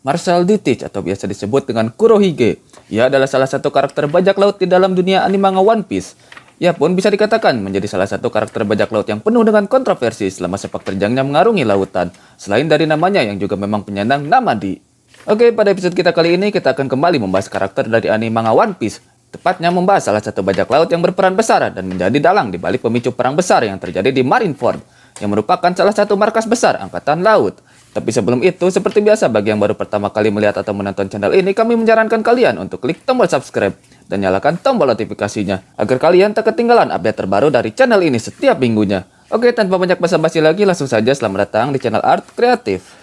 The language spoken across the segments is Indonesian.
Marshall D. Teach atau biasa disebut dengan Kurohige. Ia adalah salah satu karakter bajak laut di dalam dunia anime manga One Piece. Ia pun bisa dikatakan menjadi salah satu karakter bajak laut yang penuh dengan kontroversi selama sepak terjangnya mengarungi lautan. Selain dari namanya yang juga memang penyandang nama Di. Oke, pada episode kita kali ini kita akan kembali membahas karakter dari anime manga One Piece. Tepatnya membahas salah satu bajak laut yang berperan besar dan menjadi dalang di balik pemicu perang besar yang terjadi di Marineford, yang merupakan salah satu markas besar Angkatan Laut. Tapi sebelum itu, seperti biasa bagi yang baru pertama kali melihat atau menonton channel ini, kami menyarankan kalian untuk klik tombol subscribe dan nyalakan tombol notifikasinya agar kalian tak ketinggalan update terbaru dari channel ini setiap minggunya. Oke, tanpa banyak basa-basi lagi, langsung saja selamat datang di channel Art Kreatif.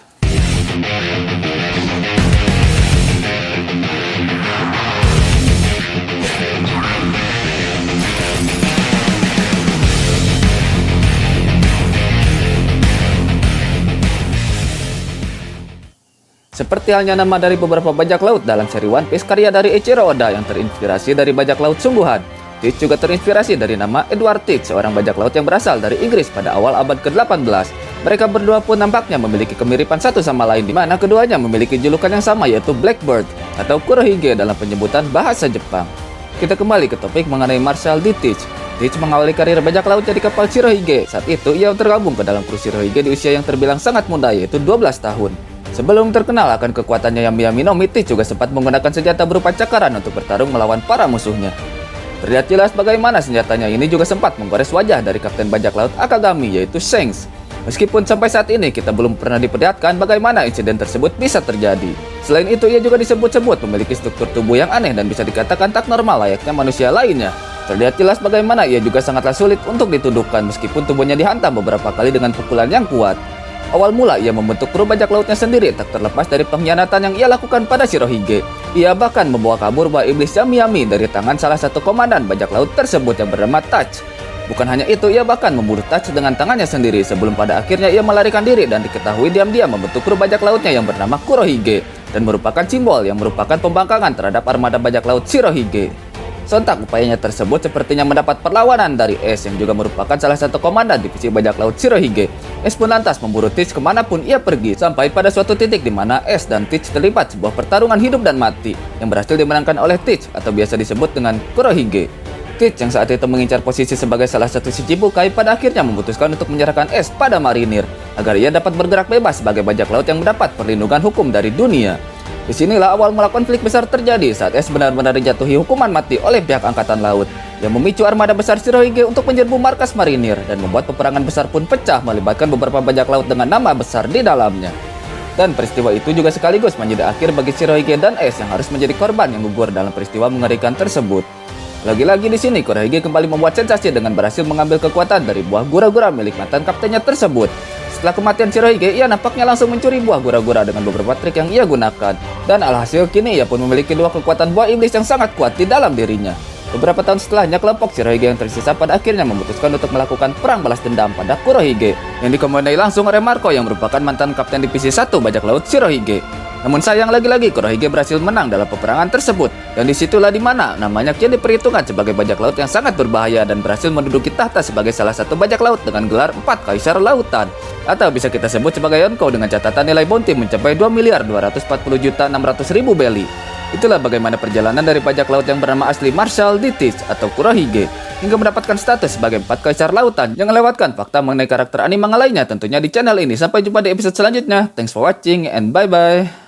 Seperti halnya nama dari beberapa bajak laut dalam seri One Piece karya dari Eiichiro Oda yang terinspirasi dari bajak laut sungguhan, Teach juga terinspirasi dari nama Edward Teach, seorang bajak laut yang berasal dari Inggris pada awal abad ke-18. Mereka berdua pun nampaknya memiliki kemiripan satu sama lain, di mana keduanya memiliki julukan yang sama, yaitu Blackbird atau Kurohige dalam penyebutan bahasa Jepang. Kita kembali ke topik mengenai Marshall D. Teach. Teach mengawali karir bajak laut dari kapal Shirohige. Saat itu ia tergabung ke dalam kru Shirohige di usia yang terbilang sangat muda, yaitu 12 tahun. Sebelum terkenal akan kekuatannya yang Yami no Mi, Teach juga sempat menggunakan senjata berupa cakaran untuk bertarung melawan para musuhnya. Terlihat jelas bagaimana senjatanya ini juga sempat menggores wajah dari kapten bajak laut Akagami, yaitu Shanks. Meskipun sampai saat ini kita belum pernah diperlihatkan bagaimana insiden tersebut bisa terjadi. Selain itu, ia juga disebut-sebut memiliki struktur tubuh yang aneh dan bisa dikatakan tak normal layaknya manusia lainnya. Terlihat jelas bagaimana ia juga sangatlah sulit untuk dituduhkan meskipun tubuhnya dihantam beberapa kali dengan pukulan yang kuat. Awal mula ia membentuk kru bajak lautnya sendiri tak terlepas dari pengkhianatan yang ia lakukan pada Shirohige. Ia bahkan membawa kabur buah iblis Yami dari tangan salah satu komandan bajak laut tersebut yang bernama Touch. Bukan hanya itu, ia bahkan membunuh Touch dengan tangannya sendiri sebelum pada akhirnya ia melarikan diri dan diketahui diam-diam membentuk kru bajak lautnya yang bernama Kurohige dan merupakan simbol yang merupakan pembangkangan terhadap armada bajak laut Shirohige. Sontak upayanya tersebut sepertinya mendapat perlawanan dari Ace yang juga merupakan salah satu komandan divisi bajak laut Shirohige. Ace pun lantas memburu Teach kemanapun ia pergi, sampai pada suatu titik di mana Ace dan Teach terlibat sebuah pertarungan hidup dan mati yang berhasil dimenangkan oleh Teach atau biasa disebut dengan Kurohige. Teach yang saat itu mengincar posisi sebagai salah satu Shichibukai pada akhirnya memutuskan untuk menyerahkan Ace pada marinir agar ia dapat bergerak bebas sebagai bajak laut yang mendapat perlindungan hukum dari dunia. Disinilah awal mula konflik besar terjadi saat Ace benar-benar dijatuhi hukuman mati oleh pihak Angkatan Laut yang memicu armada besar Shirohige untuk menyerbu markas marinir dan membuat peperangan besar pun pecah melibatkan beberapa bajak laut dengan nama besar di dalamnya. Dan peristiwa itu juga sekaligus menjadi akhir bagi Shirohige dan Ace yang harus menjadi korban yang gugur dalam peristiwa mengerikan tersebut. Lagi-lagi di sini Kurohige kembali membuat sensasi dengan berhasil mengambil kekuatan dari buah gura-gura milik mantan kaptennya tersebut. Setelah kematian Shirohige, ia nampaknya langsung mencuri buah gura-gura dengan beberapa trik yang ia gunakan. Dan alhasil kini ia pun memiliki dua kekuatan buah iblis yang sangat kuat di dalam dirinya. Beberapa tahun setelahnya, kelompok Shirohige yang tersisa pada akhirnya memutuskan untuk melakukan perang balas dendam pada Kurohige yang dikomandai langsung oleh Marco yang merupakan mantan kapten divisi 1 bajak laut Shirohige. Namun sayang lagi-lagi Kurohige berhasil menang dalam peperangan tersebut, dan disitulah dimana namanya kini diperhitungkan sebagai bajak laut yang sangat berbahaya dan berhasil menduduki tahta sebagai salah satu bajak laut dengan gelar 4 Kaisar Lautan, atau bisa kita sebut sebagai Yonko dengan catatan nilai bounty mencapai 2.240.600.000 belly. Itulah bagaimana perjalanan dari bajak laut yang bernama asli Marshall D. Teach atau Kurohige hingga mendapatkan status sebagai 4 Kaisar Lautan. Jangan lewatkan fakta mengenai karakter anime manga lainnya tentunya di channel ini. Sampai jumpa di episode selanjutnya. Thanks for watching and bye-bye.